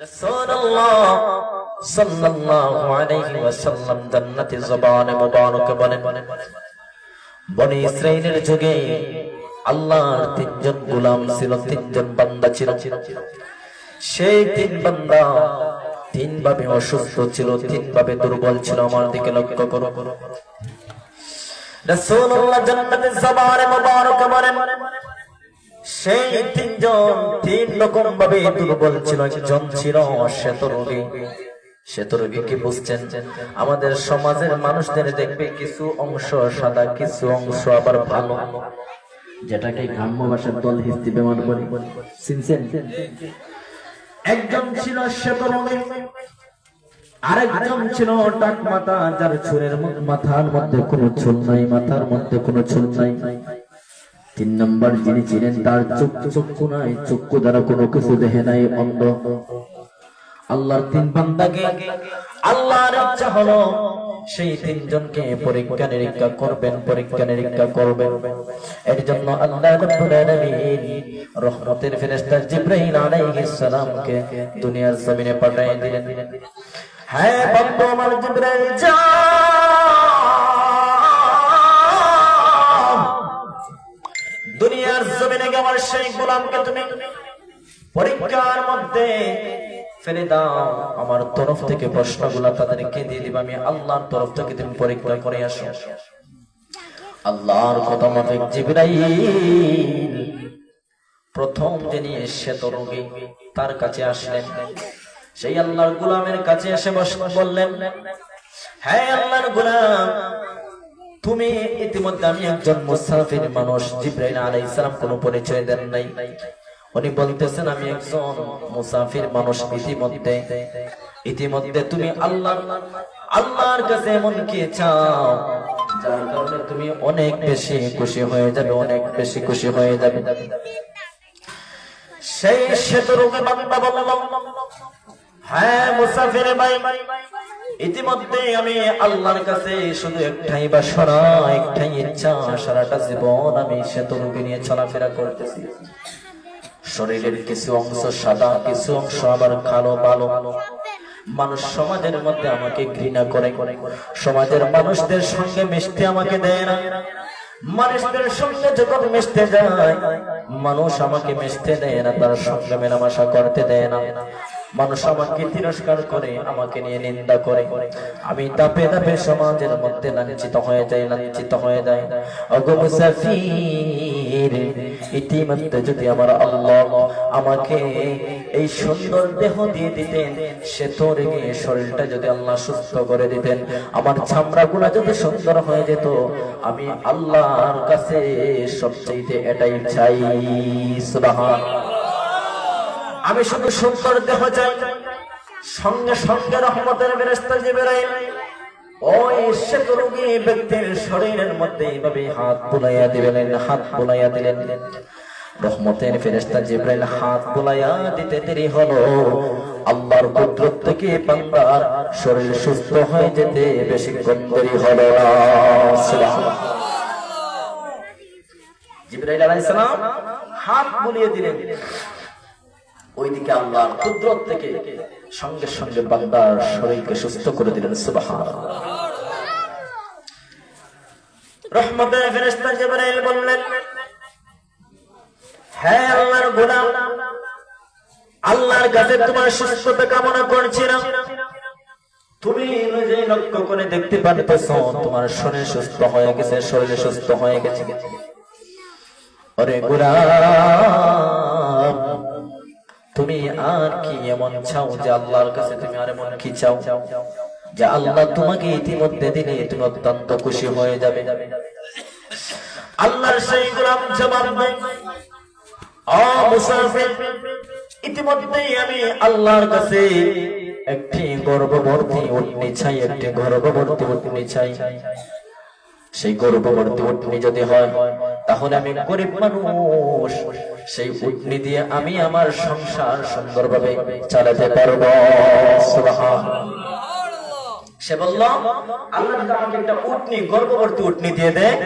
রাসূলুল্লাহ সাল্লাল্লাহু আলাইহি ওয়াসাল্লাম জান্নাতি জবানে মুবারকে বলেন, বনি ইসরাইলের যুগে আল্লাহর তিনজন গোলাম ছিল, তিনজন বান্দা ছিল। সেই তিন বান্দা তিন ভাবে অসুস্থ ছিল, তিন ভাবে দুর্বল ছিল। আমার দিকে লক্ষ্য করো। রাসূলুল্লাহ জান্নাতি জবানে মুবারকে বলেন, সেই তিনজন তিন রকম ভাবে দুর্বল ছিল। একজন ছিল শ্বেতরোগী। শ্বেতরোগী কি বুঝছেন? আমাদের সমাজের মানুষদের দেখবে কিছু অংশ সাদা, কিছু অংশ আবার ভালো, যেটাকে গ্রাম্য ভাষার দল হিস্তি ব্যবহার করি, চিনছেন? একজন ছিল শ্বেতরোগী, আরেকজন ছিল টাক মাথা, যার চুলের মাথার মধ্যে কোনো চুল নাই, মাথার মধ্যে কোনো চুল নাই। তিন নম্বর যিনি ছিলেন, তার চক্ষু নাই, চক্ষু দ্বারা কোনো কিছু দেখে নাই, অন্ধ। আল্লাহর তিন বান্দাকে আল্লাহর ইচ্ছা হলো সেই তিনজনকে পরীক্ষা নিরীক্ষা করবেন, পরীক্ষা নিরীক্ষা করবেন। এর জন্য আল্লাহ রাব্বুল আলামিন রহমতের ফেরেশতা জিবরাইল আলাইহিস সালামকে দুনিয়ার জমিনে পাঠিয়ে দিলেন। হ্যাঁ বান্দা আমার জিবরাইল যাও, দুনিয়ার জমিনে আমার সেই গোলামকে তুমি পরীক্ষার মধ্যে ফেলে দাও। আমার তরফ থেকে প্রশ্নগুলা তাদেরকে দিয়ে দিবা, আমি আল্লাহর তরফ থেকে তুমি পরীক্ষা করে আসো। আল্লাহর কথা মতো জিবরাইল প্রথম যিনি শ্বেতরোগী তার কাছে আসলেন। সেই আল্লাহর গোলামের কাছে এসে বললেন, হ্যাঁ আল্লাহর গোলাম, তুমি ইতিমধ্যে, আমি একজন মুসাফির মানুষ। জিবরাইল আলাইহিস সালাম কোনো পরিচয় দেন নাই। উনি বলতেছেন, আমি একজন মুসাফির মানুষ। ইতিমধ্যে তুমি আল্লাহর কাছে এমন কি চাও যার কারণে তুমি অনেক বেশি খুশি হয়ে যাবে, অনেক বেশি খুশি হয়ে যাবে। সেই শ্বেতরোগী বান্দা বলল, হ্যাঁ মুসাফির ভাই, ইতিমধ্যে আমি আল্লাহর কাছে শুধু একটাই বাসনা, একটাই ইচ্ছা, সারাটা জীবন আমি শ্বেতরোগী নিয়ে চলাফেরা করতেছি। শরীরের কিছু অংশ সাদা, কিছু অংশ আবার কালো ভালো। মানুষ সমাজের মধ্যে আমাকে ঘৃণা করে, সমাজের মানুষদের সঙ্গে মিশতে আমাকে দেয় না। মানুষদের সঙ্গে যখন মিশতে যায়, মানুষ আমাকে মিশতে দেয় না, তার সঙ্গে মেলামেশা করতে দেয় না। মানুষ আমাকে তিরস্কার করে, আমাকে নিয়ে নিন্দা করে। আমি ধাপে ধাপে সমাজের মধ্যে লাঞ্ছিত হয়ে যাই, লাঞ্ছিত হয়ে যায়। ওগো মুসাফির, ইতিমধ্যে যদি আমার আল্লাহ আমাকে এই সুন্দর দেহ দিয়ে দিতেন, শ্বেতরোগী শরীরটা যদি আল্লাহ সুস্থ করে দিতেন, আমার চামড়াগুলা যদি সুন্দর হয়ে যেত, আমি আল্লাহর কাছে সবচেয়ে এটাই চাই। সুবহানাল্লাহ। আমি শুধু সুন্দর দেহ চাই। সঙ্গে সঙ্গে রহমতের ফেরেশতা জিবরাইল ওই শ্বেতরোগী ব্যক্তির শরীরের মধ্যে এইভাবে হাত বুলাইয়া দিলেন, হাত বুলাইয়া দিলেন। রহমতের ফেরেশতা জিবরাইল হাত বুলাইয়া দিতে দেরি হলো, আল্লাহর কুদরত থেকে বান্দার শরীর সুস্থ হয়ে যেতে বেশিক্ষণ দেরি হলো না। সুবহানাল্লাহ। জিবরাইল আলাইহিস সালাম হাত বুলিয়ে দিলেন, ওইদিকে আল্লাহর কুদরত থেকে সঙ্গে সঙ্গে বান্দার শরীরকে সুস্থ করে দিলেন। সুবহানাল্লাহ। রহমতের ফেরেশতা জিবরাইল বললেন, হ্যাঁ আল্লাহর গোলাম, আল্লাহর কাছে তোমার সুস্থতা কামনা করছিলাম। তুমি নিজেই লক্ষ্য করে দেখতে পারতেছো তোমার শরীর সুস্থ হয়ে গেছে, শরীর সুস্থ হয়ে গেছে। ওরে গোলাম, তুমি আর কি এমন চাও যে আল্লাহর কাছে তুমি আর এমন কি চাও যে আল্লাহ তোমাকে ইতিমধ্যে দিলে তুমি অত্যন্ত খুশি হয়ে যাবে? আল্লাহর সেই গোলাম জবাব দেয়, ও মুসাফির, ইতিমধ্যেই আমি আল্লাহর কাছে একটি গর্ভবতী উটনি চাই, একটি গর্ভবতী উটনি চাই। সেই গর্ভবতী উটনি যদি হয়, তাহলে আমি গরিব মানুষ, সেই উটনি দিয়ে আমি আমার সংসার সুন্দরভাবে চালাতে পারবো। সুবহানাল্লাহ। সে বলল, আল্লাহ যদি আমাকে একটা উটনি, গর্ভবতী উটনি দিয়ে দেয়,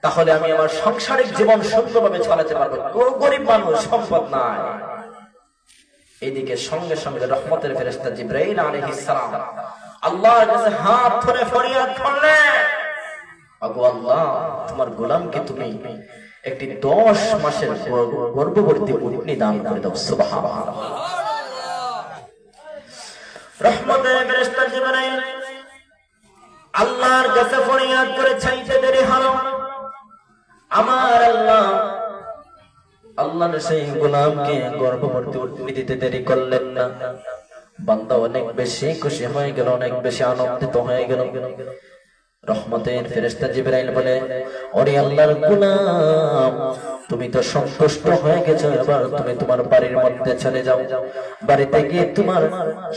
তাহলে আমি আমার সাংসারিক জীবন সুন্দরভাবে চালাতে পারবো। গরিব মানুষ, সম্পদ নাই। এইদিকে সঙ্গে সঙ্গে রহমতের ফেরেশতা জিবরাইল আলাইহিস সালাম আল্লাহর কাছে হাত ধরে ফরিয়াদ করলেন, ওগো আল্লাহ, তোমার গোলামকে তুমি একটি 10 মাসের গর্ভবতী উটনি দান করে দাও। সুবহানাল্লাহ। রহমতের ফেরেশতা জিবরাইল আল্লাহর কাছে ফরিয়াদ করে চাইতে দেরি হলো। আমার আল্লাহ সেই গোলামকে গর্ভবতী উটনি দিতে দেরি করলেন না। বান্দা অনেক বেশি খুশি হয়ে গেল, অনেক বেশি আনন্দিত হয়ে গেল। রহমতের ফেরেশতা জিবরাইল বলে, ওরে আল্লাহর গোলাম, তুমি তো সন্তুষ্ট হয়ে গেছো, এবার তুমি তোমার বাড়ির মধ্যে চলে যাও। বাড়িতে গিয়ে তোমার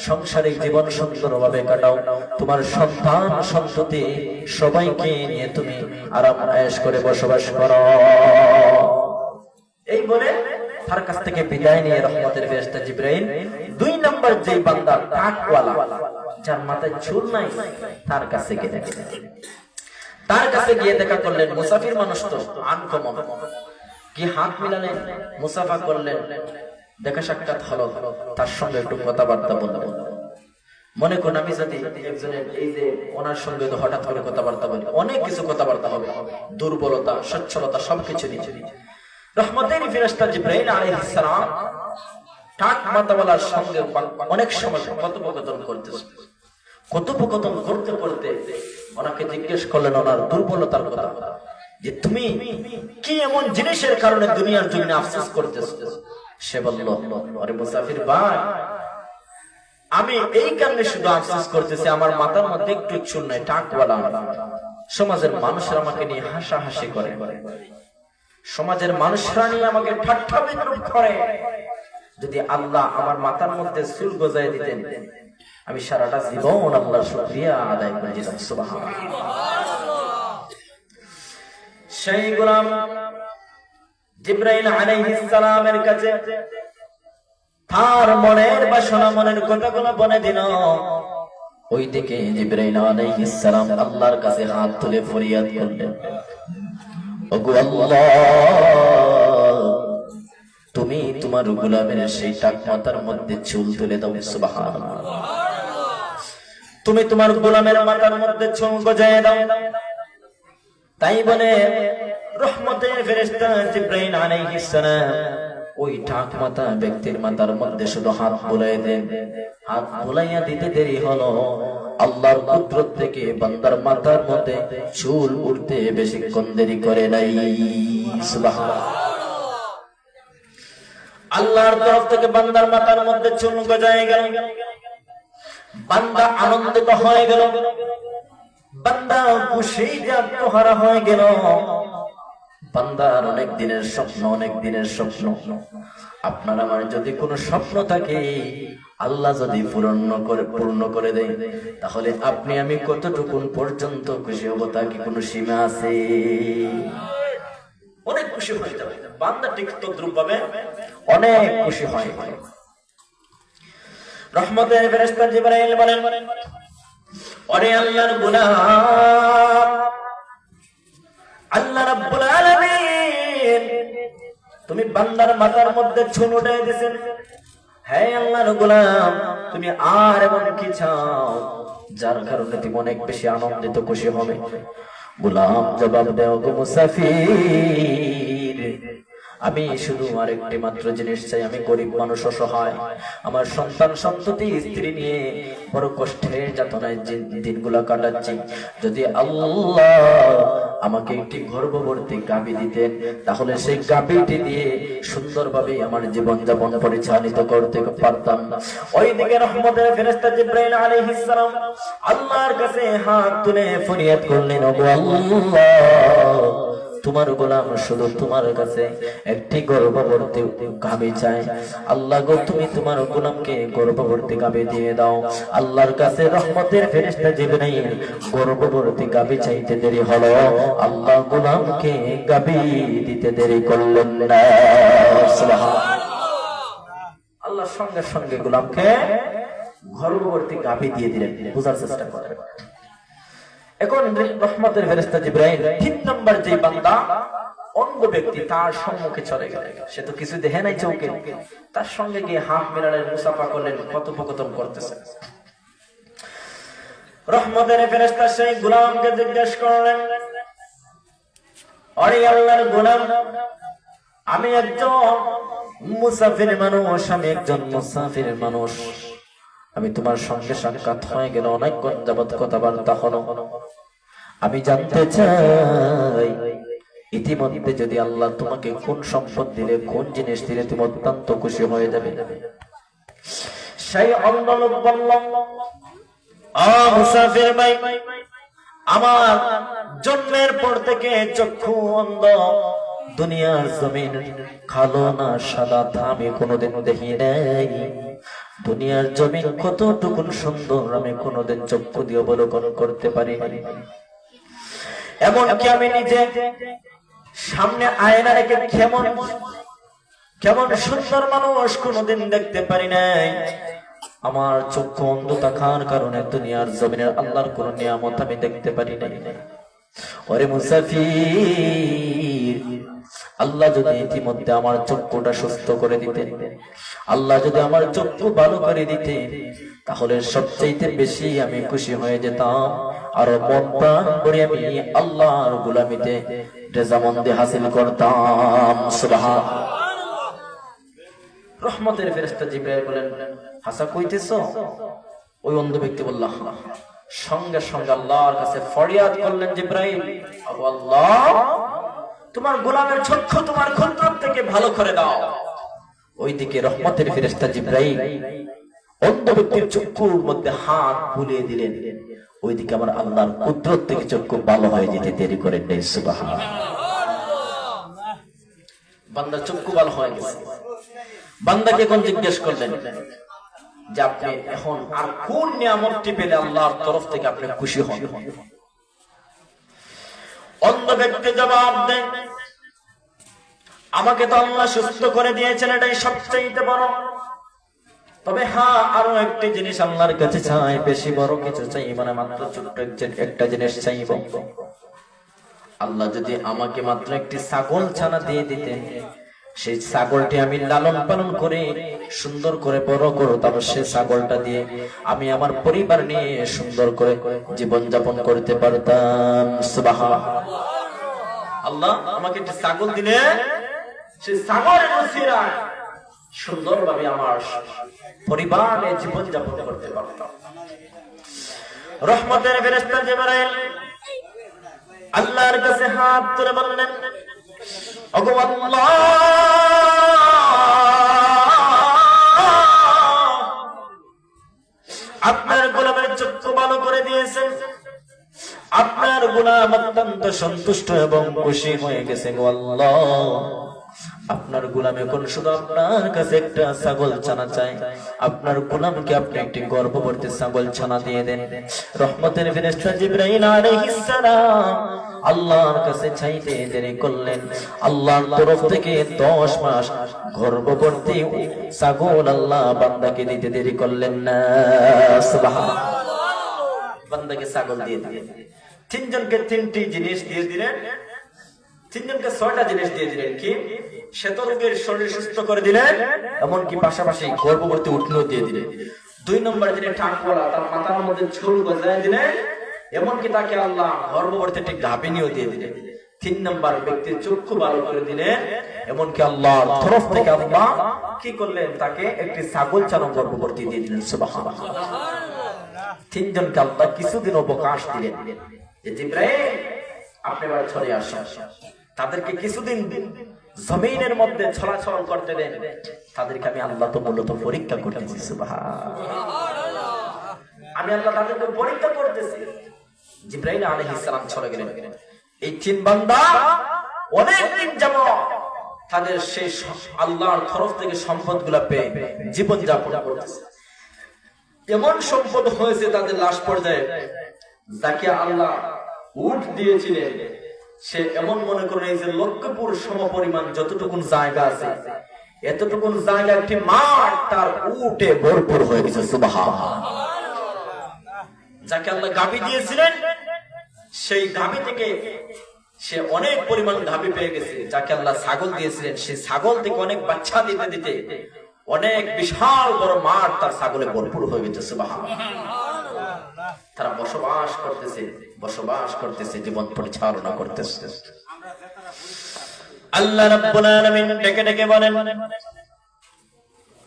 সাংসারিক জীবন সুন্দরভাবে কাটাও, তোমার সন্তান সন্ততি সবাইকে নিয়ে তুমি আরাম আয়েশ করে বসবাস করো। এই বলে তার কাছ থেকে বিদায় নিয়ে রহমতের ফেরেশতা জিবরাইল 2 নম্বর যে বান্দা টাকওয়ালা, যার মাথায় চুল নাই, তার কাছে গিয়ে দেখা করলেন। মুসাফির মানুষ তো আনকমন, কি হাত মিলালেন, মুসাফা করলেন, দেখা সাক্ষাৎ হলো, তার সঙ্গে একটু কথাবার্তা বললেন। মনে করুন আমি যদি একজনের এই যে ওনার সঙ্গে হঠাৎ করে কথাবার্তা বলি, অনেক কিছু কথাবার্তা হবে, দুর্বলতা সচ্ছলতা সবকিছু নিচে। রহমতের ফেরেশতা জিবরাইল আলাইহিস সালাম টাক মাতাওয়ালার সঙ্গে অনেক সময় কথোপকথন করতে করতে ওনাকে জিজ্ঞেস করলেন ওনার দুর্বলতার কথা, যে তুমি কি এমন জিনিসের কারণে দুনিয়ার জমিনে আফসোস করতেছো? সে বলল, আরে মুসাফির ভাই, আমি এই কারণে শুধু আফসোস করতেছি, আমার মাথার মধ্যে একটু চুল নাই, টাকওয়ালা। সমাজের মানুষরা আমাকে নিয়ে হাসাহাসি করে, সমাজের মানুষরা নিয়ে আমাকে ঠাট্টা বিদ্রূপ করে। যদি আল্লাহ আমার মাথার মধ্যে চুল গজায় দিতেন, আমি সারাটা জীবন আল্লাহর শুকরিয়া আদায় করে দিতাম। সুবহানাল্লাহ। সেই গোলাম জিবরাইল আলাইহিস সালামের কাছে তার মনের বাসনা, মনের কথাগুলো বলে দিল। ওইদিকে জিবরাইল আলাইহিস সালাম আল্লাহর কাছে হাত তুলে ফরিয়াদ করলেন, ওগো আল্লাহ, তুমি তোমার গোলামের সেই টাক মাথার মধ্যে চুল তুলে দাও। সুবহানাল্লাহ। তুমি তোমার গোলামের মাথার মধ্যে চুল গজায় দাও। তাই বলে রহমতের ফেরেশতা জিবরাইল আলাইহিস সালাম ওই টাক মাথা ব্যক্তির মাথার মধ্যে শুধু হাত বুলাই দেন। হাত বুলাইয়া দিতে দেরি হলো, আল্লাহর কুদরত থেকে বান্দার মাথার মধ্যে চুল উঠতে বেশিক্ষণ দেরি করে নাই। সুবহানাল্লাহ। আল্লাহর তরফ থেকে বান্দার মাথার মধ্যে চুল গজায় গেল, বান্দা আনন্দিত হয়ে গেল, বান্দা খুশিতে আত্মহারা হয়ে গেল। বান্দার অনেক দিনের স্বপ্ন, আপনার আমার যদি কোনো স্বপ্ন থাকে, আল্লাহ যদি পূর্ণ করে দেয়, তাহলে আপনি আমি কতটুকুন পর্যন্ত খুশি হব, তা কি কোনো সীমা আছে? অনেক খুশি হয়ে যাবে বান্দা, ঠিক তদ্রুপ ভাবে অনেক খুশি হয়। রহমতের ফেরেশতা জিবরাইল বলেন, ওরে আল্লাহর গোলাম, আল্লাহ রাব্বুল আলামিন তুমি বান্দার মাথার মধ্যে চুল উঠাই দিয়েছেন। হে আল্লাহর গোলাম, তুমি আর এমন কি চাও যার কারণে তুমি অনেক বেশি আনন্দিত খুশি হবে? গোলাম জবাব দাও, গো মুসাফির, আমি শুধু আরেকটি মাত্র জিনিস চাই। আমি গরিব মানুষ, অসহায়, আমার সন্তান সন্ততি স্ত্রী নিয়ে বড় কষ্টের যাতনায় দিনগুলা কাটাচ্ছি। যদি আল্লাহ আমাকে একটি গর্ভবতী গাভী দিতেন, তাহলে সেই গাভীটি দিয়ে সুন্দরভাবে আমার জীবন যাপন পরিচালিত করতে পারতাম। ওইদিকে রহমতের ফেরেশতা জিবরাইল আলাইহিস সালাম আল্লাহর কাছে হাত তুলে ফরিয়াদ করলেন, ওগো আল্লাহ, তোমার গোলাম শুধু তোমার কাছে একটি গর্ভবতী গাভী চায়। আল্লাহ গো, তুমি তোমার গোলামকে গর্ভবতী গাভী দিয়ে দাও। আল্লাহর কাছে রহমতের ফেরেশতা জিবরাইল গর্ভবতী গাভী চাইতে দেরি হলো, আল্লাহ গোলামকে গাভী দিতে দেরি করলেন না। আল্লাহ সঙ্গে সঙ্গে গোলামকে গর্ভবতী গাভী দিয়ে দিলেন। বুঝার চেষ্টা করেন। এখন রহমতের ফেরেশতা জিবরাইল 3 নম্বর যে বান্দা অন্ধ অন্ধ ব্যক্তি তার সম্মুখে চলে গেল, সে তো কিছু দেখে নাই চোখে, তার সঙ্গে গিয়ে হাত মেলালেন, মুসাফা করলেন, কথোপকথন করতেছে। রহমতের ফেরেশতা সেই গোলামকে জিজ্ঞেস করলেন, আরে আল্লাহর গোলাম, আমি একজন মুসাফির মানুষ, আমি তোমার সঙ্গে সাক্ষাৎ হয়ে গেল, অনেকক্ষণ যাবৎ কথাবার্তা হলো। আমি জানতে চাই ইতিমধ্যে যদি আল্লাহ তোমাকে কোন সম্পদ দিলে, কোন জিনিস দিলে তুমি অত্যন্ত খুশি হয়ে যাবে? সেই অন্ধ লোক বলল, মুসাফির ভাই, আমার জন্মের পর থেকে চক্ষু অন্ধ, দুনিয়ার জমিন কালো না সাদা তা আমি কোনোদিন দেখি নাই। দুনিয়ার জমিন কতটুকুন সুন্দর আমি কোনোদিন চক্ষু দিয়ে অবলোকন করতে পারি। এমনকি আমি নিজে সামনে আয়না রেখে কেমন সুন্দর মানুষ কোনোদিন দেখতে পারি নাই। আমার চক্ষু অন্ধ থাকার কারণে দুনিয়ার জমিনের আল্লাহর কোন নিয়ামত আমি দেখতে পারি নাই। ওরে মুসাফির, আল্লাহ যদি ইতিমধ্যে আমার চক্ষুটা সুস্থ করে দিতেন, আল্লাহ যদি আমার চক্ষু ভালো করে দিতেন, তাহলে সবচেয়ে বেশি আমি খুশি হয়ে যেতাম, আর মন প্রাণ করে আমি আল্লাহর গোলামিতে রেজামন্দি হাসিল করতাম। সুবহানাল্লাহ। রহমতের ফেরেশতা জিবরাইল বলেন, হাসা কইতেছ? ওই অন্ধ ব্যক্তি বলল, সঙ্গে সঙ্গে আল্লাহর কাছে ফরিয়াদ করলেন জিবরাইল, আল্লাহ, তোমার গোলামের চক্ষু তোমার কুদরত থেকে ভালো করে দাও। ওইদিকে রহমতের ফেরেশতা জিবরাইল অন্ধ ব্যক্তির চক্ষুর মধ্যে হাত বুলিয়ে দিলেন, ওইদিকে আমার আল্লাহর কুদরত থেকে চক্ষু ভালো হয়ে যেতে দেরি করেন নাই। সুবহানাল্লাহ। বান্দার চক্ষু ভালো হয়ে গেছে। বান্দাকে কোন জিজ্ঞেস করলেন যে আপনি এখন আর কোন নিয়ামতটি পেলে আল্লাহর তরফ থেকে আপনি খুশি হন? অন্ধ ব্যক্তি জবাব দেন, আমাকে তো আল্লাহ সুস্থ করে দিয়েছেন, এটাই সবচেয়ে বড়। তবে হ্যাঁ, আরো একটি জিনিস আল্লাহর কাছে চাই, বেশি বড় কিছু চাই মানে মাত্র ছোট্ট একটা জিনিস চাইব। আল্লাহ যদি আমাকে মাত্র একটি ছাগল ছানা দিয়ে দিতেন, সেই ছাগলটি আমি লালন পালন করে সুন্দর করে বড় করতাম, সেই ছাগলটা দিয়ে আমি আমার পরিবার নিয়ে সুন্দর করে জীবন যাপন করতে পারতাম। সুবহানাল্লাহ। আল্লাহ আমাকে একটি ছাগল দিলে সেই ছাগলের উসিলায় সুন্দরভাবে আমার পরিবার নিয়ে জীবন যাপন করতে পারতাম। রহমতের ফেরেশতা জিবরাইল আল্লাহর কাছে হাত তুলে বললেন, ওগো আল্লাহ, আপনার গোলামের চক্ষু ভালো করে দিয়েছেন, আপনার গোলাম অত্যন্ত সন্তুষ্ট এবং খুশি হয়ে গেছে। গো আল্লাহ, আপনার গোলাম এখন শুধু আপনার কাছে একটা ছাগল ছানা চাই, আপনার গোলামকে আপনি একটি গর্ভবতী ছাগল ছানা দিয়ে দেন। রহমতের ফেরেশতা জিবরাইল আলাইহিস সালাম আল্লাহর কাছে চাইতে দেরি করলেন, আল্লাহর তরফ থেকে 10 মাস গর্ভবতী ছাগল আল্লাহ বান্দাকে দিতে দেরি করলেন না। সুবহানাল্লাহ। বান্দাকে ছাগল দিয়ে দিলেন, তিনজনকে তিনটি জিনিস দিয়ে দিলেন, তিনজনকে 6টা জিনিস দিয়ে দিলেন। কি? শ্বেতরোগের শরীর সুস্থ করে দিলেন, এমনকি পাশাপাশি গর্ভবতী উটনিও দিয়ে দিলেন। 2 নম্বর দিনে টাকওয়ালা, তার মাথার মধ্যে চুল গজায় দিলেন, এমনকি তাকে আল্লাহ গর্ভবতী একটি গাভীনিও দিয়ে দিলেন। 3 নম্বর ব্যক্তির চক্ষু ভালো করে দিলেন, এমনকি আল্লাহর তরফ থেকে আল্লাহ কি করলেন, তাকে একটি ছাগল ছানা গর্ভবতী দিয়ে দিলেন। সুবহানাল্লাহ। 3 জনকে আল্লাহ কিছুদিন অবকাশ দিলেন যে জিবরাইল আপনি এবার চলে আসেন। তাদেরকে কিছুদিন জমিনের মধ্যে চলাচল করতে দেন, তাদেরকে আমি আল্লাহ তো মূলত পরীক্ষা করতেছি। সুবহানাল্লাহ। আমি আল্লাহ তাদেরকে পরীক্ষা করতেছি। জিবরাইল আলাইহিস সালাম চলে গেলেন। এই 3 বান্দা অনেকদিন যাবত তাদের সেই আল্লাহর তরফ থেকে সম্পদগুলো পেয়ে জীবন যাপন করতেছে। এমন সম্পদ হয়েছে তাদের লাশ পর্যায়ে, যাকে আল্লাহ উট দিয়েছিলেন, সে এমন মনে করে যে লক্ষ্যপুর সমপরিমাণ যতটুকু জায়গা আছে, এতটুকু জায়গা একটি মাঠ তার উটে ভরপুর হয়ে গেছে। সুবহানাল্লাহ। যাকে আল্লাহ গাভী দিয়েছিলেন, সেই গাভী থেকে সে অনেক পরিমাণ গাভী পেয়ে গেছে, যাকে আল্লাহ ছাগল দিয়েছিলেন, সেই ছাগল থেকে অনেক বাচ্চা দিতে দিতে অনেক বিশাল বড় মাঠ তার ছাগলে ভরপুর হয়ে গেছে। সুবহানাল্লাহ। তারা বসবাস করতেছে, জীবন পরিচালনা করতেছে। আল্লাহ রাব্বুল আলামিন ডেকে ডেকে বলেন,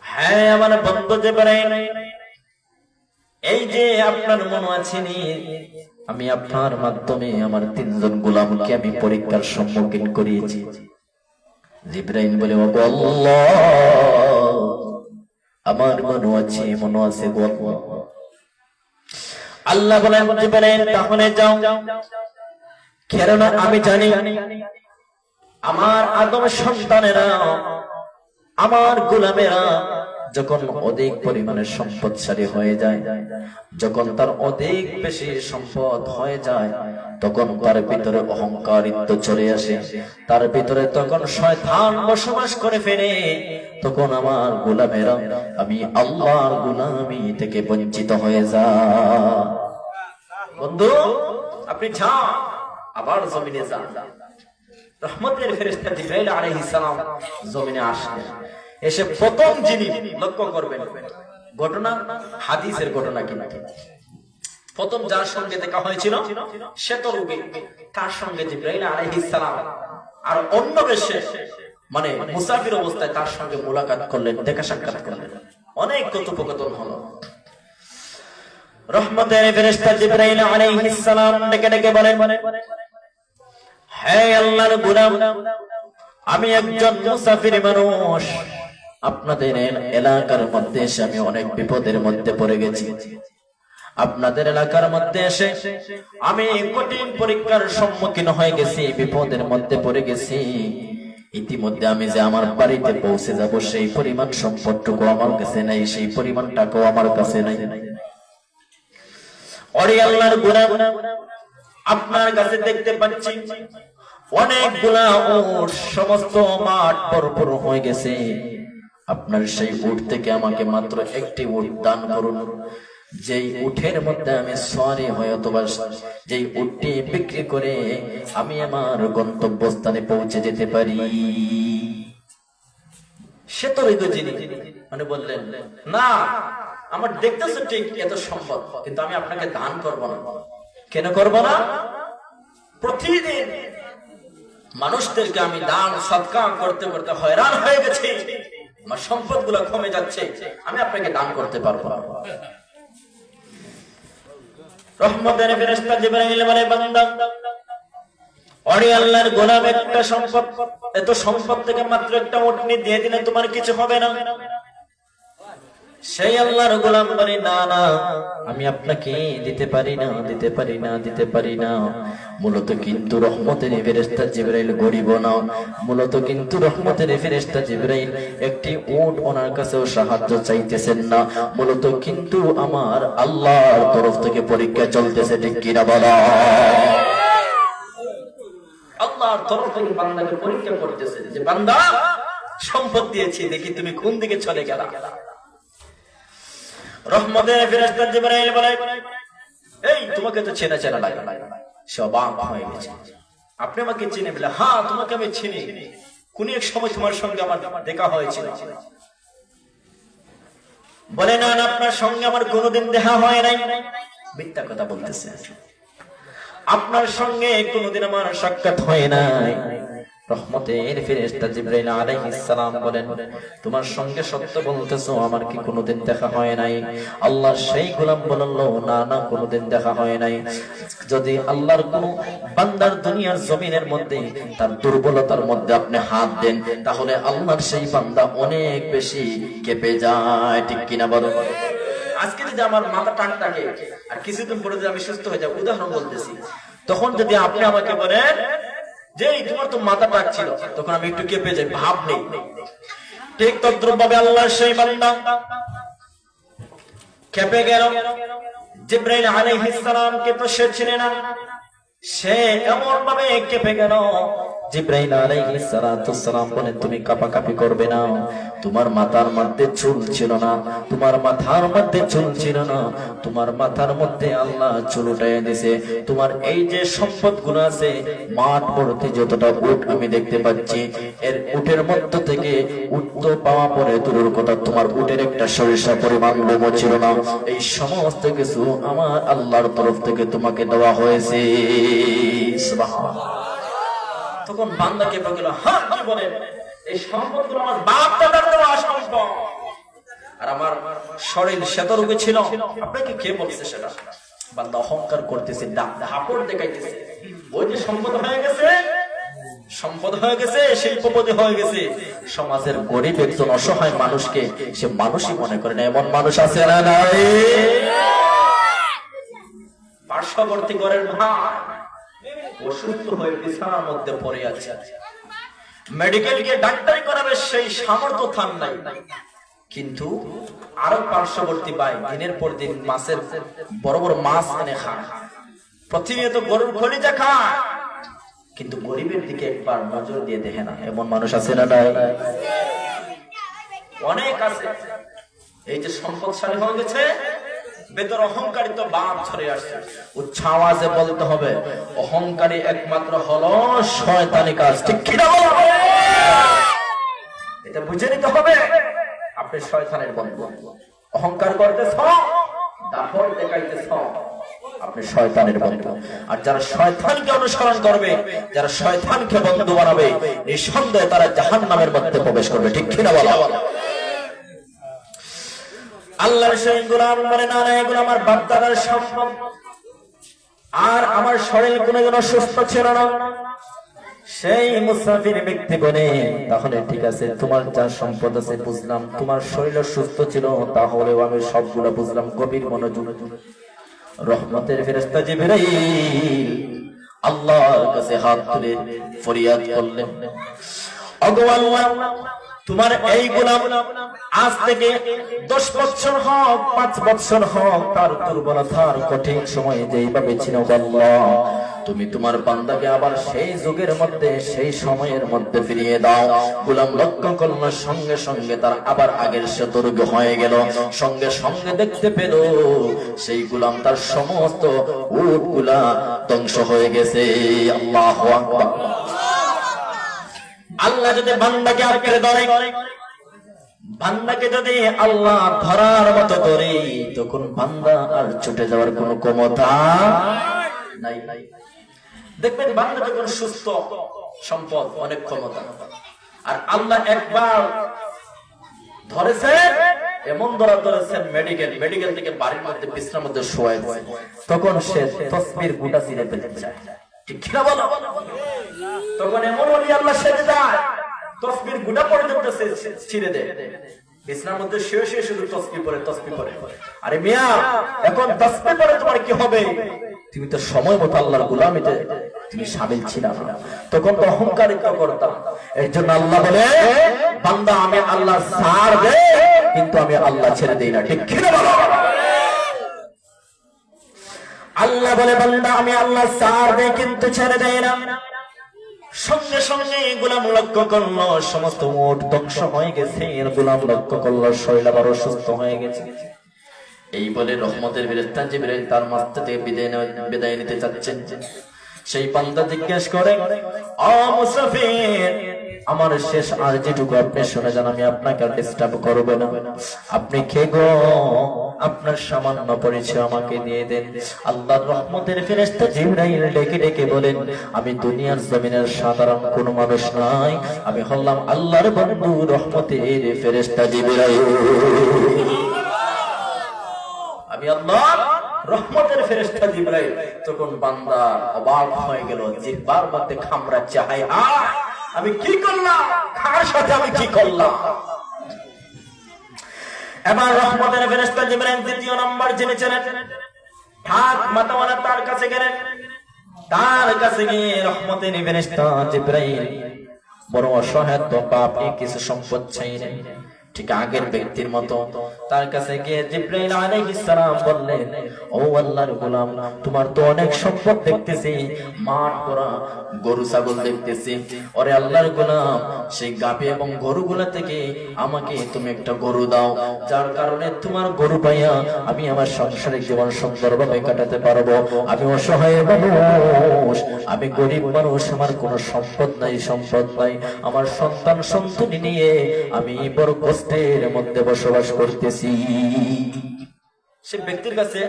হ্যাঁ আমার বন্ধু জিবরাইল, এই যে আপনার মনে আছে নি, আমি আপনার মাধ্যমে আমার 3 জন গোলামকে আমি পরীক্ষার সম্মুখীন করিয়েছি। জিবরাইল বলে, ও আল্লাহ, আমার মনে আছে গো। আল্লাহ বলেন, জিবরাইল তাহলে যাও, কেননা আমি জানি আমার আদম সন্তানেরা, আমার গোলামেরা যখন অধিক পরিমাণে সম্পদশালী হয়ে যায়, যখন তার অধিক বেশি সম্পদ হয়ে যায়, তখন তার ভিতরে অহংকারিত্ব চলে আসে, তার ভিতরে তখন শয়তান বসবাস করে ফেলে। তখন আমার গোলামেরা আমি আল্লাহর গোলামি থেকে বঞ্চিত হয়ে যায়। বন্ধু, আপনি যান, আবার জমিনে যান। রহমতের ফেরেশতা জিবরাইল আলাইহিস সালাম জমিনে আসলেন। এসে প্রথম যিনি লক্ষ্য করবেন, ঘটনা হাদিসের ঘটনা কিনা, প্রথম যার সঙ্গে দেখা হয়েছিল শ্বেত রোগী, তার সঙ্গে জিবরাইল আলাইহিস সালাম আর অন্য বেশে মানে মুসাফির অবস্থায় তার সঙ্গে মুলাকাত করলেন, দেখা সাক্ষাৎ করলেন, অনেক কথোপকথন হলো। রহমতের ফেরেশতা জিবরাইল আলাইহিস সালাম ডেকে ডেকে বলেন, হে আল্লাহর গোলাম, আমি একজন মুসাফির মানুষ, আপনাদের এলাকার মধ্যে এসে আমি অনেক বিপদের মধ্যে পড়ে গেছি। আপনাদের এলাকার মধ্যে এসে আমি কঠিন পরীক্ষার সম্মুখীন হয়ে গেছি, বিপদের মধ্যে পড়ে গেছি। ইতিমধ্যে আমি যে আমার বাড়িতে পৌঁছে যাব, সেই পরিমাণ সম্পদটুকু আমার কাছে নাই, সেই পরিমাণ টাকাও আমার কাছে নাই। ওরে আল্লাহর গোলাম, আপনার কাছে দেখতে পাচ্ছি অনেকগুলা উট, সমস্ত মাঠ ভরপুর হয়ে গেছে। আপনার সেই উট থেকে আমাকে মাত্র একটি উট দান করুন, যেই উটের মধ্যে আমি সওয়ারি হয়ে অথবা যেই উটটি বিক্রি করে আমি আমার গন্তব্যস্থানে পৌঁছে যেতে পারি। সে তো যিনি মানে বললেন, না, আমার দেখতেছো ঠিক এত সম্পদ, কিন্তু আমি আপনাকে দান করব না। কেন করব না? প্রতিদিন মানুষদেরকে আমি দান সদকা করতে করতে হয়রান হয়ে গেছি, আমার সম্পদগুলো কমে যাচ্ছে, আমি আপনাকে দান করতে পারবো না। রহমতের ফেরেশতা জিবরাইল বলে, বান্দা, ওরে আল্লাহর গোলাম, একটা সম্পদ, এত সম্পদ থেকে মাত্র একটা উটনি দিয়ে দিলে তোমার কিছু হবে না? সেই আল্লাহর গোলাম বলে, না না, আমি আপনাকে দিতে পারি না। মূলত কিন্তু রহমতের ফেরেশতা জিবরাইল গরিব না, মূলত কিন্তু রহমতের ফেরেশতা জিবরাইল একটি উট ওনার কাছেও সাহায্য চাইতেছেন না, মূলত কিন্তু আমার আল্লাহর তরফ থেকে পরীক্ষা চলতেছে। ঠিক কিনা বলা? আল্লাহর তরফ থেকে বান্দাকে পরীক্ষা করতেছে যে, বান্দা, সম্পদ দিয়েছি, দেখি তুমি কোন দিকে চলে গেলা। রহমতের ফেরেশতা জিবরাইল বলে, এই তোমাকে তো চেনা চেনা লাগে। সে অবাক হয়ে গেছে, আপনি আমাকে চিনে? বলে, হ্যাঁ, তোমাকে আমি চিনি, কোন এক সময় তোমার সঙ্গে আমার দেখা হয়েছিল। বলে, না, আপনার সঙ্গে আমার কোনোদিন দেখা হয় নাই। মিথ্যা কথা বলতেছে, আপনার সঙ্গে কোনোদিন আমার সাক্ষাৎ হয় নাই। রহমতের ফেরেশতা জিবরাইল আলাইহিস সালাম বলেন, তোমার সঙ্গে সত্য বলতেছো, আমার কি কোনোদিন দেখা হয় নাই? আল্লাহর সেই গোলাম বলল, না না, কোনোদিন দেখা হয় নাই। যদি আল্লাহর কোন বান্দার দুনিয়ার জমিনের মধ্যে তার দুর্বলতার মধ্যে আপনি হাত দেন, তাহলে আল্লাহর সেই বান্দা অনেক বেশি কেঁপে যায়। ঠিক কিনা বলো? আজকে যদি আমার মাথা টাকে আর কিছুদিন পরে যদি আমি সুস্থ হয়ে যাবো, উদাহরণ বলতেছি, তখন যদি আপনি আমাকে বলেন যে তোমার তো মাথা টাকছিল, তখন আমি একটু কেঁপে যাই, ভাব নেই। ঠিক তদ্রুপ ভাবে আল্লাহর সেই বান্দা কেঁপে গেল। জিবরাইল আলাইহিস সালামকে তো সে চিনে না, সে এমন ভাবে কেঁপে গেল, জিবরাইল আলাইহিস সালাতু সালাম বলেন তুমি কাঁপাকাঁপি করবে না, তোমার মাথার মধ্যে চুল ছিল না, তোমার মাথার মধ্যে চুল ছিল না, তোমার মাথার মধ্যে আল্লাহ চুল উঠাইয়া দিয়েছে। তোমার এই যে সম্পদগুলো আছে, মাঠ ভর্তি যতটা উট আমি দেখতে পাচ্ছি, এর উটের মধ্য থেকে উট তো পাওয়া পরে দূরের কথা, তোমার উটের একটা সরিষা পরিমাণ লোমও ছিল না। এই সমস্ত কিছু আমার আল্লাহর তরফ থেকে তোমাকে দেওয়া হয়েছে। সুবহানাল্লাহ। তখন বান্দাকে বলল, হ্যাঁ কি বলেন, এই সম্পদগুলো আমার বাপ দাদার দেওয়া সম্পদ, আর আমার শরীর শ্বেতরোগী ছিল, আপনাকে কে বলছে সেটা? বান্দা অহংকার করতেছে, দাপট দেখাইতেছে। ওই যে সম্পদ হয়ে গেছে, সম্পদ হয়ে গেছে, শিল্পপতি হয়ে গেছে, সমাজের গরিব একজন অসহায় মানুষকে সে মানুষই মনে করে না। এমন মানুষ আছে না নাই? পার্শ্ববর্তী ঘরের ভাই অসুস্থ হয়ে বিছানার মধ্যে পড়ে আছে, মেডিকেল গিয়ে ডাক্তারি করাবে সেই সামর্থ্য থান নাই, কিন্তু আরো পার্শ্ববর্তী ভাই দিনের পর দিন মাছের বড় বড় মাছ এনে খায়, প্রতিনিয়ত গরুর খলিজা খায়, কিন্তু গরিবের দিকে একবার নজর দিয়ে দেখে না। এমন মানুষ আছে না নাই? অনেক আছে। এই যে সম্পদশালী হয়ে গেছে, ভেতর অহংকারিত বাপ ছড়ে আসছে। উচ্চ আওয়াজে বলতে হবে, অহংকারী একমাত্র হলো শয়তানি কাজ। ঠিক কি না? এটা বুঝে নিতে হবে, আপনি শয়তানের বন্ধু। অহংকার করতেছ, দাপট দেখাইতেছ, আপনি শয়তানের বন্ধু। আর যারা শয়তানকে অনুসরণ করবে, যারা শয়তানকে বন্ধু বানাবে, নিঃসন্দেহে তারা জাহান্নামের মধ্যে প্রবেশ করবে। ঠিক কি না বলো? আল্লাহর সেই গোলাম বলে, না না, এগুলো আমার বাপ দাদার সম্পদ, আর আমার শরীর কোনোদিন অসুস্থ ছিল না। সেই মুসাফির ব্যক্তি বলে, তাহলে ঠিক আছে, তোমার যা সম্পদ আছে বুঝলাম, তোমার শরীর সুস্থ ছিল, তাহলেও আমি সবগুলো বুঝলাম। গভীর মনোযোগ। রহমতের ফেরেশতা জিবরাইল আল্লাহর কাছে হাত তুলে ফরিয়াদ করলেন, ওগো আল্লাহ, তোমার এই গোলাম আজ থেকে 10 বছর হোক, 5 বছর হোক, তার দুর্বলতার কঠিন সময়ে যেইভাবে ছিল, আল্লাহ তুমি তোমার বান্দাকে আবার সেই যুগের মধ্যে, সেই সময়ের মধ্যে ফিরিয়ে দাও। গোলাম লক্ষ্য করল, সঙ্গে সঙ্গে তার আবার আগের শ্বেতরোগী হয়ে গেল। সঙ্গে সঙ্গে দেখতে পেল সেই গোলাম তার সমস্ত উটগুলা ধ্বংস হয়ে গেছে। আল্লাহু আকবার। আল্লাহ যদি বান্দাকে আঁকড়ে ধরে, বান্দাকে যদি আল্লাহ ধরার মতো ধরে, তখন বান্দা আর ছুটে যাওয়ার কোন ক্ষমতা নাই। দেখবেন বান্দা যখন সুস্থ, সম্পদ, অনেক ক্ষমতা, আর আল্লাহ একবার ধরেছেন, এমন ধরা ধরেছেন মেডিকেল থেকে বাড়ির মধ্যে বিছানার মধ্যে শোয়াই, তখন সে তসবির গুটা ছিঁড়ে ফেলতে চায়। ঠিক কিনা বলো? তখন এমন ওলি আল্লাহ সেজে যায়, তসবির গুটা পর্যন্ত ছিঁড়ে দেয়, বিছানার মধ্যে শুয়ে শুয়ে শুধু তসবিহ পড়ে। আরে মিয়া, এখন তসবিহ পড়ে তোমার কি হবে? তুমি তো সময় মতো আল্লাহর গোলামিতে তুমি শামিল ছিল না, তখন তো অহংকারিত করতাম। এর জন্য আল্লাহ বলে, বান্দা আমি আল্লাহ ছাড় দে, কিন্তু আমি আল্লাহ ছেড়ে দেই না। ঠিক কিনা বলো? আল্লাহ বলে, বান্দা আমি আল্লাহ ছাড় দেই কিন্তু ছেড়ে দেই না। সঙ্গে সঙ্গে গোলাম লক্ষ্য করলো সমস্ত উট ধ্বংস হয়ে গেছে। গোলাম লক্ষ্য করলো শরীর আবার অসুস্থ হয়ে গেছে। এই বলে রহমতের ফেরেশতা জিবরাইল তার মাথা থেকে বিদায় নিতে যাচ্ছেন। সেই বান্দা জিজ্ঞেস করে, ও মুসাফির, আমার শেষ আর যেটুকু আপনি শুনে যান, আমি আপনাকে আর ডিস্টার্ব করব না। আপনি কে গো? আপনার সামান্য পরিচয় আমাকে দিয়ে দেন। আল্লাহর রহমতের ফেরেশতা জিবরাইল ডেকে ডেকে বলেন, আমি দুনিয়ার জমিনের সাধারণ কোন মানুষ নয়, আমি হলাম আল্লাহর বন্ধু রহমতের ফেরেশতা জিবরাইল। আমি আল্লাহর রহমতের ফেরেশতা জিবরাইল। তখন বান্দা অবাক হয়ে গেল, জিহ্বার মধ্যে খামড়াচ্ছে, হায় হায়, আমি কি করলাম? কার সাথে আমি কি করলাম? এবার রহমতের ফেরেশতা জিবরাইল দ্বিতীয় নম্বর যিনি ছিলেন, হাত মাথাওয়ালা, তার কাছে গেলেন। তার কাছে গিয়ে রহমতের ফেরেশতা জিবরাইল বড় অসহায়, তো আপনি কিছু সম্পদ চাইলেন, ঠিক আগের ব্যক্তির মতো তার কাছে গিয়ে জিবরাইল আলাইহিস সালাম বললেন, ও আল্লাহর গোলাম, তোমার তো অনেক সম্পদ দেখতেছি, মাঠ করা গরু ছাগল দেখতেছি। ওরে আল্লাহর গোলাম, সেই গাভী এবং গরুগুলা থেকে আমাকে তুমি একটা গরু দাও, যার কারণে তোমার গরু পাইয়া আমি আমার সাংসারিক জীবন সুন্দরভাবে কাটাতে পারবো। আমি অসহায় মানুষ, আমি গরিব মানুষ, আমার কোনো সম্পদ নাই, আমার সন্তান সন্ততি নিয়ে আমি বড় কষ্টের মধ্যে বসবাস করতেছি। সে ব্যক্তির কাছে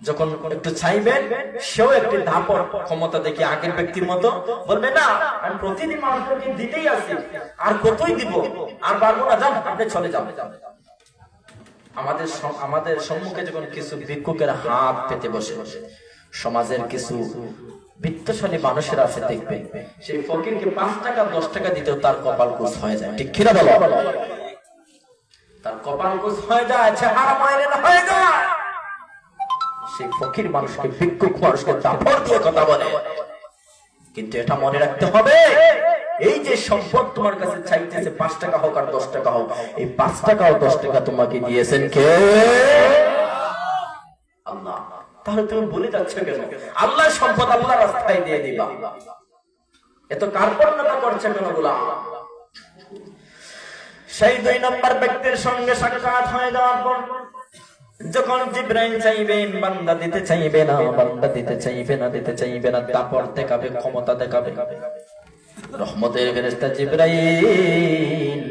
যখন একটু চাইবেন, সেও একটি ধাপর ক্ষমতা দেখে আগের ব্যক্তির মতো বলবে, না আমি প্রতিদিন মানুষকে দিতেই আছি, আর কতই দিব, আর পারবো না, যান আপনি চলে যান। আমাদের সম্মুখে যখন কিছু ভিক্ষুকের হাত পেতে বসে, সমাজের কিছু বিত্তশালী মানুষের আছে দেখবেন, সেই ফকিরকে 5 টাকা 10 টাকা দিতেও তার কপাল কুঁচ হয়ে যায়, ঠিক কিনা বলো? তার কপাল কুঁচ হয়ে যায়, চেহারা ময়লা হয়ে যায়। সেই ফকির মানুষকে, ভিক্ষুক মানুষকে দাপট দিয়ে কথা বলে। কিন্তু এটা মনে রাখতে হবে, এই যে সম্পদ তোমার কাছে চাইতেছে, 5 টাকা হোক আর 10 টাকা হোক, এই 5 টাকা ও 10 টাকা তোমাকে দিয়েছেন কে? আল্লাহ। তাহলে তুমি বলে যাচ্ছ কেন আল্লাহর সম্পদ আল্লাহর রাস্তায় দিয়ে দিবা? এত কার্পণ্যতা করছে কেন গোলাম? সেই 2 নম্বর ব্যক্তির সঙ্গে সাক্ষাৎ হয়ে যাওয়ার পর যখন জিবরাইল চাইবেন, বান্দা দিতে চাইবে না, বান্দা দিতে চাইবে না, তারপর দেখাবে, ক্ষমতা দেখাবে। রহমতের ফেরেশতা জিবরাইল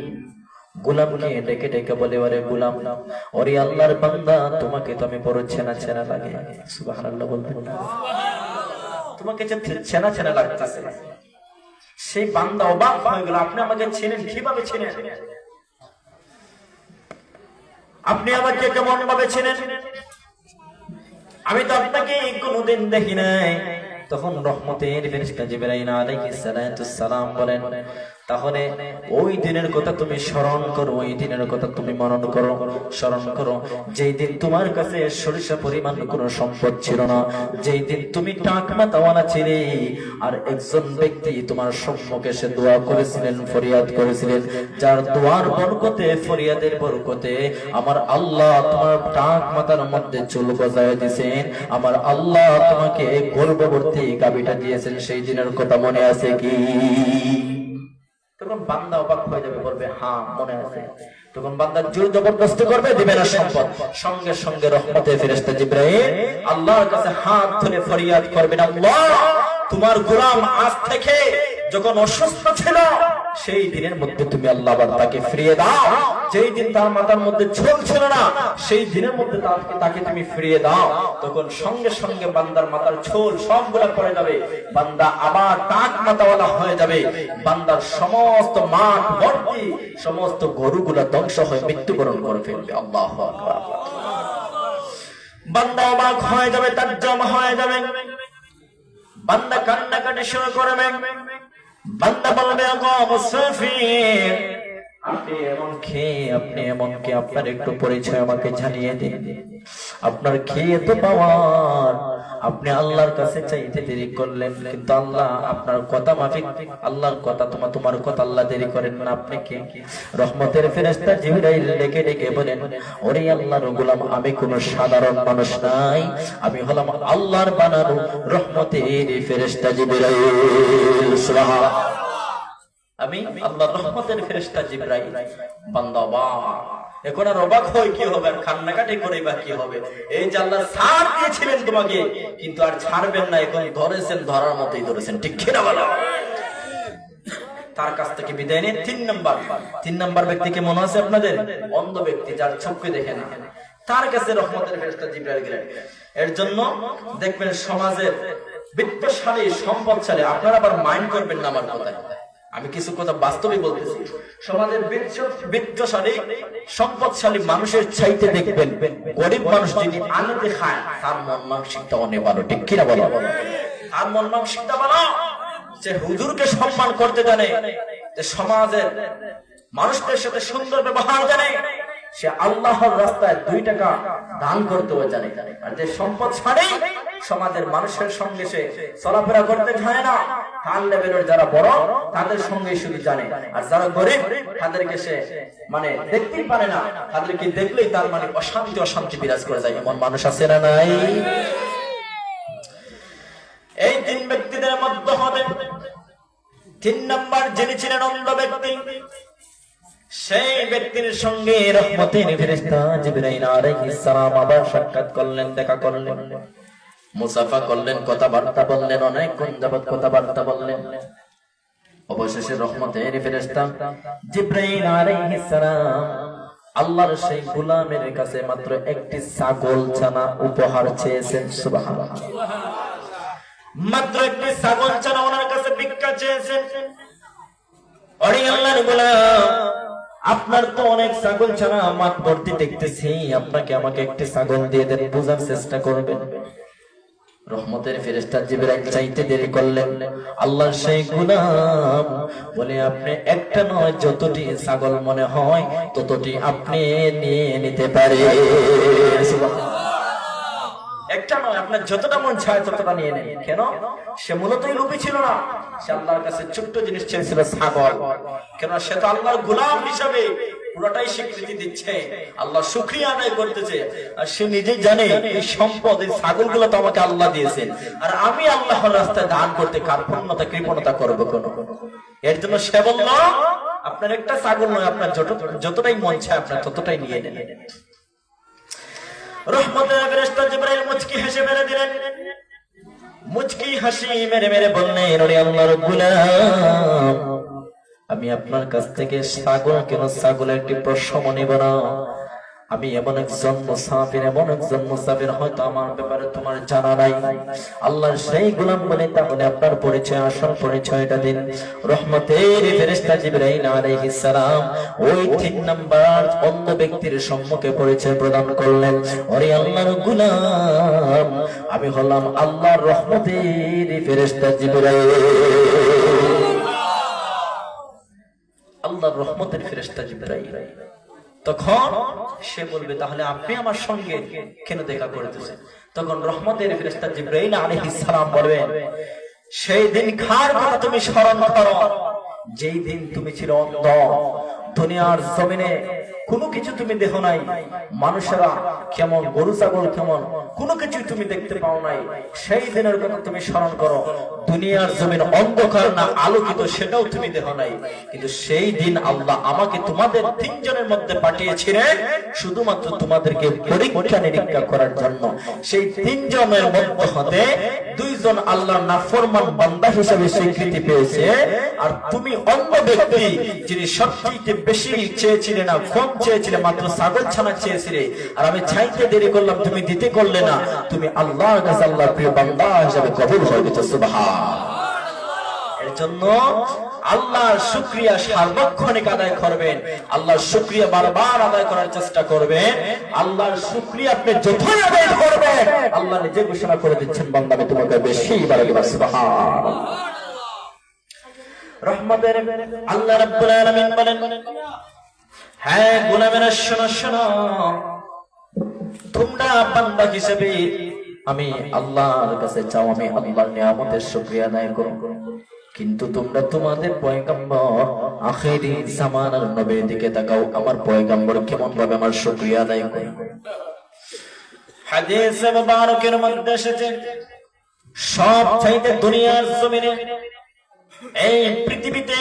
গোলামকে ডেকে ডেকে বলে, ওরে গোলাম, ওরে আল্লাহর বান্দা, তোমাকে তো আমি বড় ছেনা ছেনা লাগে। সুবহানাল্লাহ বলবেন না? তোমাকে যে ছেনা ছেনা লাগতেছে। সেই বান্দা অবাক হয়ে গেল, আপনি আমাকে চেনেন? কিভাবে চেনেন? আপনি আমাকে কেমন ভাবে চেনেন? আমি তো আপনাকে কোনোদিন দেখি নাই। তখন রহমতের ফেরেশতা জিবরাইল আলাইহিস সালাম বলেন, তাহলে ওই দিনের কথা তুমি স্মরণ করো, ওই দিনের কথা তুমি মনন করো, স্মরণ করো, যেই দিন তোমার কাছে সরিষা পরিমাণ কোনো সম্পদ ছিল না, যেই দিন তুমি টাকমা তাওয়ালা ছিলে, আর একজন ব্যক্তি তোমার সম্মুখে এসে দোয়া করেছিলেন, ফরিয়াদ করেছিলেন, যার দোয়ার বরকতে, ফরিয়াদের বরকতে আমার আল্লাহ তোমার টাক মাথার মধ্যে চুল গজায় দিয়েছেন, আমার আল্লাহ তোমাকে গর্ভবতী গাভীটা দিয়েছেন, সেই দিনের কথা মনে আছে কি? তখন বান্দা অবাক হয়ে যাবে, বলবে হ্যাঁ মনে আছে। তখন বান্দা জোর জবরদস্তি করবে, দিবে না সম্পদ। সঙ্গে সঙ্গে রহমতের ফেরেশতা জিবরাইল আল্লাহর কাছে হাত ধরে ফরিয়াদ করবেন, আল্লাহ তোমার গোলাম আজ থেকে যখন অসুস্থ ছিল, সেই দিনের মধ্যে তুমি আল্লাহ তাকে ফিরিয়ে দাও। যেই দিন তার মাথার মধ্যে ঝোল ছিল না, সেই দিনের মধ্যে তাকে তুমি ফিরিয়ে দাও। তখন সঙ্গে সঙ্গে বান্দার মাথার ঝোল সবগুলা পড়ে যাবে, বান্দা আবার টাক মাথাওয়ালা হয়ে যাবে। বান্দার সমস্ত মাঠ ভর্তি সমস্ত গরুগুলা ধ্বংস হয়ে মৃত্যুবরণ করে ফেলবে। আল্লাহু আকবার। বান্দা অবাক হয়ে যাবে, তাজ্জব হয়ে যাবে, বান্দা কান্নাকাটি শুরু করবে। বান্দা বলবে, ওগো মুসাফির, আপনি এমন কে, আপনার একটু পরিচয় আমাকে জানিয়ে দিন। আপনার খেয়ে তো পাওয়ার, আপনি আল্লাহর কাছে চাইতে দেরি করলেন, কিন্তু আল্লাহ আপনার কথা মাফিক, আল্লাহর কথা তোমার কথা আল্লাহ দেরি করেন না। আপনি কে? রহমতের ফেরেশতা জিবরাইল ডেকে ডেকে বলেন, ওরে আল্লাহর গোলাম, আমি কোন সাধারণ মানুষ নাই, আমি হলাম আল্লাহর বানানো রহমতের ফেরেশতা জিবরাইল। সুবহানাল্লাহ। আমি আল্লাহর রহমতের ফেরেশতা জিবরাইল। বান্দা অবাক। এখন আর অবাক হয়ে কি হবে, আর কান্নাকাটি করে বা কি হবে? এই যে আল্লাহ ছাড় দিয়েছিলেন তোমাকে, কিন্তু আর ছাড়বেন না, এখন ধরেছেন, ধরার মতোই ধরেছেন, ঠিক কিনা বলো? তার কাছ থেকে বিদায় নিয়ে 3 নম্বর ব্যক্তিকে মনে আছে আপনাদের? অন্ধ ব্যক্তি, যার চোখে দেখে না। তার কাছে রহমতের ফেরেশতা জিবরাইল গেলেন। এর জন্য দেখবেন সমাজের বিত্তশালী, সম্পদশালী, আপনারা আবার মাইন্ড করবেন না আমার কথায়, আমি কিছু কথা বাস্তবে বলতেছি। সমাজের বিত্তশালী, সম্পদশালী মানুষের চাইতে দেখবেন গরিব মানুষ যদি আনন্দে খায়, তার মন মানসিকতা অনেক ভালো, ঠিক কিনা বলো? তার মন মানসিকতা ভালো, যে হুজুরকে সম্মান করতে জানে, যে সমাজের মানুষদের সাথে সুন্দর ব্যবহার জানে, সে আল্লাহর রাস্তায় 2 টাকা দান করতেও জানে। আর যে সম্পদশালী, সমাজের মানুষের সঙ্গে সে চলাফেরা করতে জানে না, তার লেভেলের যারা বড় তাদের সঙ্গে শুধু জানে, আর যারা গরিব তাদেরকে সে মানে দেখতেই পারে না, তাদেরকে দেখলেই তার মানে অশান্তি অশান্তি বিরাজ করে যায়। এমন মানুষ আছে না নাই? এই তিন ব্যক্তিদের মধ্যে হবে 3 নম্বর যিনি ছিলেন অন্ধ ব্যক্তি, সেই ব্যক্তির সঙ্গে রহমতের ফেরেশতা জিবরাইল আলাইহিস সালাম আবার সাক্ষাৎ করলেন, দেখা করলেন, মুসাফা করলেন, কথাবার্তা বললেন, অনেকক্ষণ যাবত কথাবার্তা বললেন। অবশেষে রহমতের ফেরেশতা জিবরাইল আলাইহিস সালাম আল্লাহর সেই গোলামের কাছে মাত্র একটি ছাগল ছানা উপহার চেয়েছেন। সুবহানাল্লাহ, মাত্র একটি ছাগল ছানা ওনার কাছে ভিক্ষা চেয়েছেন। ওরে আল্লাহর গোলাম, আপনার তো অনেক ছাগল ছানা মাঠ ভর্তি দেখতেছি, আপনাকে আমাকে একটি ছাগল দিয়ে দেন, বোঝার চেষ্টা করবেন। রহমতের ফেরেশতা জিবরাইল চাইতে দেরি করলেন। আল্লাহর সেই গোলাম বলে, আপনি একটা নয়, যতটি ছাগল মনে হয় ততটি আপনি নিয়ে নিতে পারেন। একটা নয়, আপনার যতটা মন চায় ততটা নিয়ে নেন। কেন? সে মূলতই লোভী ছিল না, সে আল্লাহর কাছে ছোট্ট জিনিস চেয়েছিল, ছাগল। কেন? সে তো আল্লাহর গোলাম হিসাবে পুরোটাই স্বীকৃতি দিচ্ছে, আল্লাহ শুকরিয়া আদায় করতেছে। আর সে নিজেই জানে এই সম্পদ, এই ছাগলগুলো তো আমাকে আল্লাহ দিয়েছেন, আর আমি আল্লাহর রাস্তায় দান করতে কার পূর্ণতা কৃপণতা করবো কোন? এর জন্য সে বলল, আপনার একটা ছাগল নয়, আপনার যতটাই মন চায় আপনার ততটাই নিয়ে নেন। রহমতের ফেরেশতা জিবরাইল মুচকি হেসে মেরে দিলেন। মুচকি হাসি মেরে মেরে বললেন, ওরে আল্লাহর গোলাম, আমি আপনার কাছ থেকে ছাগল কেন, ছাগলের একটি প্রশ্ন নিব না। আমি এমন একজন মুসাফির, হয়তো আমার ব্যাপারে তোমার জানা নাই। আল্লাহর সেই গোলাম বলে, তাহলে আপনার পরিচয়, আসল পরিচয়টা দিন। রহমতের ফেরেশতা জিবরাইল আলাইহিস সালাম ওই 3 নাম্বার অন্ধ ব্যক্তির সম্মুখে পরিচয় প্রদান করলেন। ওরে আল্লাহর গোলাম, আমি হলাম আল্লাহর রহমতের ফেরেশতা জিবরাইল। আল্লাহর রহমতের ফেরেশতা জিবরাইল। তখন সে বলবে, তাহলে আপনি আমার সঙ্গে কেন দেখা করতেছেন? তখন রহমতের ফেরেশতা জিবরাইল আলাইহিস সালাম বলবেন, সেই দিন কার কথা তুমি স্মরণ করো, যেই দিন তুমি ছিল অন্ধ, দুনিয়ার জমিনে কোনো কিছু তুমি দেখো নাই, মানুষেরা কেমন, গরু ছাগল কেমন, কোনো কিছু তুমি দেখতে পাও নাই। সেই দিনের কথা তুমি স্মরণ করো। দুনিয়ার জমিন অন্ধকার না আলোকিত সেটাও তুমি দেখো নাই, কিন্তু সেই দিন আল্লাহ আমাকে তোমাদের 3 জনের মধ্যে পাঠিয়েছিলেন শুধুমাত্র তোমাদেরকে পরীক্ষা নিরীক্ষা করার জন্য। সেই 3 জনের মধ্যে হতে 2 জন আল্লাহর নাফরমান বান্দা হিসেবে স্বীকৃতি পেয়েছে, আর তুমি অন্ধ ব্যক্তি যিনি সবচেয়ে বেশি চেয়েছিলে না, কম চেয়েছিলে, মাত্র ছাগল ছানা চেয়েছিলে, আর আমি চাইতে দেরি করলাম, তুমি দিতে করলে না, তুমি আল্লাহর কাছে আল্লাহর প্রিয় বান্দা হিসেবে কবুল হয়ে গেছো। সুবহানাল্লাহ। এর জন্য আল্লাহর শুকরিয়া সার্বক্ষণিক আদায় করবেন, আল্লাহর শুকরিয়া বারবার আদায় করার চেষ্টা করবেন। আল্লাহর শুকরিয়া আপনি যতই আদায় করবেন, আল্লাহ নিজে ঘোষণা করে দিচ্ছেন, বান্দা আমি তোমাকে বেশি বাড়াবো। সুবহানাল্লাহ। রহমতের আল্লাহ রাব্বুল আলামিন বলেন, হ্যাঁ গোলামেরা শোনো শোনো, তোমরা বান্দা হিসেবে আমি আল্লাহর কাছে চাও, আমি আল্লাহর নিয়ামতের শুকরিয়া আদায় করো, কিন্তু তোমরা তোমাদের পয়গম্বর আখিরি জামানার নবীর দিকে তাকাও, আমার পয়গম্বর কেমন ভাবে আমার শুকরিয়া আদায় করে। হাদিসে মুবারকের মধ্যে এসেছে, সব চাইতে দুনিয়ার জমিনে, এই পৃথিবীতে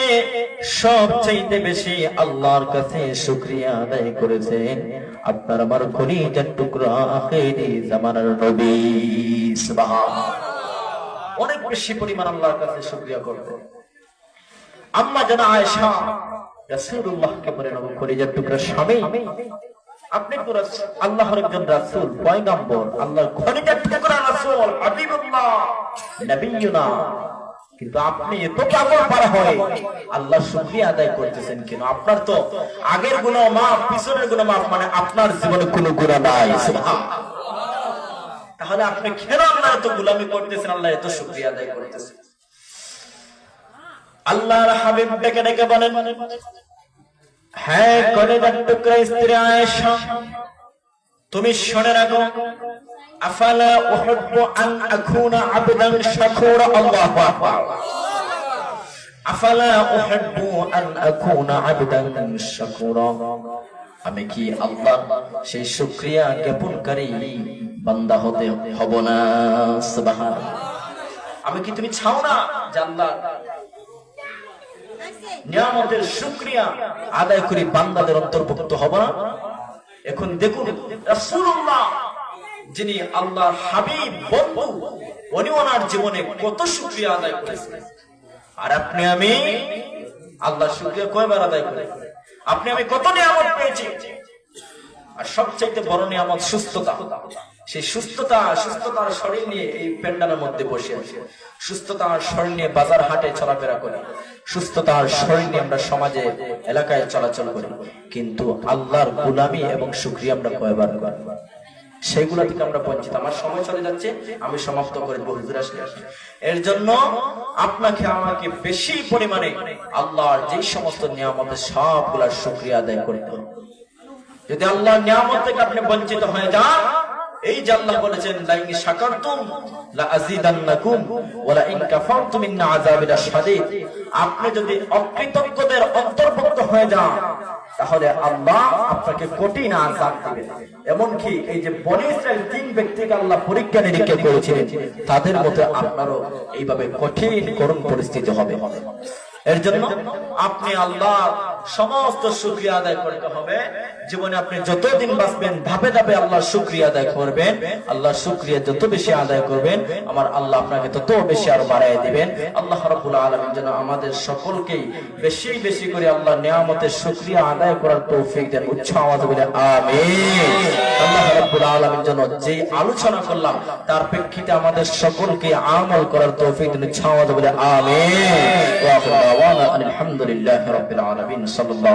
সব চাইতে বেশি আল্লাহর কাছে শুকরিয়া আদায় করেছেন আপনার আমার কলিজার টুকরা আখিরি জামানার নবী। সুবহানাল্লাহ। অনেক বেশি পরিমাণ আল্লাহর কাছে শুকরিয়া করতেন। আম্মা জানা আয়েশা রাসূলুল্লাহকে বলেন, নবী কলিজার টুকরা স্বামী, আপনি তো আল্লাহর একজন রাসূল, পয়গম্বর, আল্লাহর কলিজার টুকরা রাসূল, হাবিবুল্লাহ, নবিয়ুনা, কিন্তু আপনি এত পাগল পারা হয় আল্লাহর শুকরিয়া আদায় করতেছেন কেন? আপনার তো আগের গুনাহ মাফ, পিছনের গুনাহ মাফ, মানে আপনার জীবনে কোনো গুনাহ নাই। সুবহানাল্লাহ। তাহলে আপনি কেন আল্লাহ এত গোলামি করতেছেন, আল্লাহ এত শুকরিয়া আদায় করতেছেন? আল্লাহর হাবিব ডেকে ডেকে বলেন, হ্যাঁ কলিজার টুকরা স্ত্রী আয়েশা, তুমি শুনে রাখো, আফালা উহিব্বু আন আকুনা আবদান শাকুরা। আল্লাহু আকবার। আফালা উহিব্বু আন আকুনা আবদান শাকুরা, আমি কি আল্লাহ সেই শুকরিয়া জ্ঞাপনকারী বান্দা হতে হব না? সুবহানাল্লাহ। আমি কি তুমি চাও না যে আল্লাহ নিয়ামতের শুকরিয়া আদায় করি বান্দাদের অন্তর্ভুক্ত হব না? এখন দেখুন রাসূলুল্লাহ যিনি আল্লাহর হাবিব বন্ধু, উনি ওনার জীবনে কত শুকরিয়া আদায় করেছেন। আর আপনি আমি আল্লাহর শুকরিয়া কয়বার আদায় করি? আপনি আমি কত নিয়ামত পেয়েছি, আর সবচেয়ে বড় নিয়ামত সুস্থতা। সেই সুস্থতার শরীর নিয়ে এই প্যান্ডেলের মধ্যে বসে আছি, সুস্থতার শরীর নিয়ে বাজার হাটে চলাফেরা করি, সুস্থতার শরীর নিয়ে আমরা সমাজে এলাকায় চলাচল করি, কিন্তু আল্লাহর গোলামি এবং শুকরিয়া আমরা কয়বার করি? সেইগুলা থেকে আমরা বঞ্চিত। আমার সময় চলে যাচ্ছে, আমি সমাপ্ত করে দেব হুজুর আসলে। এর জন্য আপনাকে আমাকে বেশি পরিমাণে আল্লাহর যে সমস্ত নিয়ামতের সবগুলার শুকরিয়া আদায় করতে হবে। যদি আল্লাহর নিয়ামত থেকে আপনি বঞ্চিত হয়ে যান, এই যে আল্লাহ বলেছেন লাইন শাকারতুম লা আযীদান্নাকুম ওয়া লা ইন কাফারতুম ইন আযাবি লাশাদীদ, আপনি যদি অকৃতজ্ঞদের অন্তর্ভুক্ত হয়ে যান তাহলে আল্লাহ আপনাকে কঠিন আযাব দিবেন। এমনকি এই যে বনী ইসরাইল 3 ব্যক্তিকে আল্লাহ পরীক্ষা নিরীক্ষা করেছিলেন, তাদের মধ্যে আপনারও এইভাবে কঠিন করুণ পরিস্থিতি হবে। এর জন্য আপনি আল্লাহ সমস্ত শুকরিয়া আদায় করতে হবে। জীবনে আপনি যতদিন বাঁচবেন ধাপে ধাপে আল্লাহর শুকরিয়া আদায় করবেন। আল্লাহর শুকরিয়া যত বেশি আদায় করবেন, আমার আল্লাহ আপনাকে তত বেশি আরো বাড়ায় দিবেন। আল্লাহ রাব্বুল আলামিন যেন আমাদের সকলকেই বেশি বেশি করে আল্লাহর নিয়ামতের শুকরিয়া আদায় করার তৌফিক দেন। উচ্চ আওয়াজে বলে আমিন। আল্লাহ রাব্বুল আলামিন যেন যে আলোচনা করলাম তার প্রেক্ষিতে আমাদের সকলকে আমল করার তৌফিক দেন। উচ্চ আওয়াজে বলে আমিন। ওয়া আখিরু দাওয়ানা আলহামদুলিল্লাহি রাব্বিল আলামিন। সাল্লাল্লাহু